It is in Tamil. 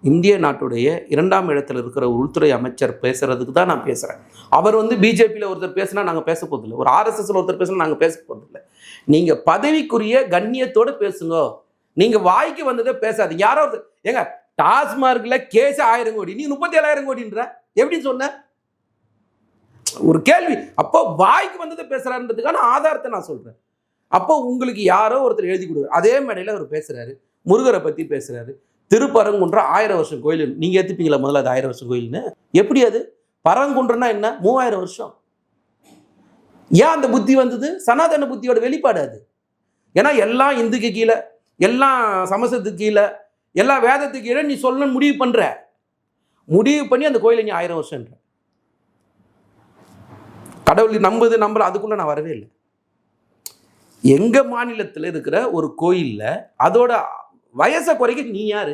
இந்திய நாட்டுடைய 2ஆம் இடத்துல இருக்கிற உள்துறை அமைச்சர் பேசுறதுக்கு தான் நான் பேசுகிறேன். அவர் பிஜேபியில் ஒருத்தர் பேசினா நாங்கள் பேச போகிறதில்லை, ஒரு ஆர்எஸ்எஸ்ல ஒருத்தர் பேசினா நாங்கள் பேச போகிறதில்லை. நீங்கள் பதவிக்குரிய கண்ணியத்தோடு பேசுங்க. நீங்கள் வாய்க்கு வந்ததை பேசாதீங்க. யாரோ ஒருத்தர் ஏங்க டாஸ்மார்க்ல கேஸ் 1000 கோடி, நீ 37,000 கோடின்ற எப்படி சொன்ன? ஒரு கேள்வி. அப்போ வாய்க்கு வந்ததை பேசுறாருன்றதுக்கான ஆதாரத்தை நான் சொல்றேன். அப்போ உங்களுக்கு யாரோ ஒருத்தர் எழுதி கொடுக்குறாரு. அதே மேடையில் அவர் பேசுறாரு, முருகரை பத்தி பேசுறாரு. திருப்பரங்குன்ற 1000 வருஷம் கோயில், நீங்க ஏத்துப்பீங்களா முதல்ல அது 1000 வருஷம் கோயில்னு? எப்படி அது? பரங்குன்றனா என்ன? 3000 வருஷம். ஏன் அந்த புத்தி வந்தது? சனாதன புத்தியோட வெளிப்பாடு அது. ஏன்னா எல்லாம் இந்துக்கு கீழே, எல்லாம் சமசத்துக்கு கீழே, எல்லா வேதத்துக்கு கீழே நீ சொல்லணும்னு முடிவு பண்ணி அந்த கோயிலை நீ 1000 வருஷம் கடவுள் நம்பல. அதுக்குள்ள நான் வரவே இல்லை. எங்க மாநிலத்தில் இருக்கிற ஒரு கோயில்ல அதோட வயசை குறைக்க நீ யாரு?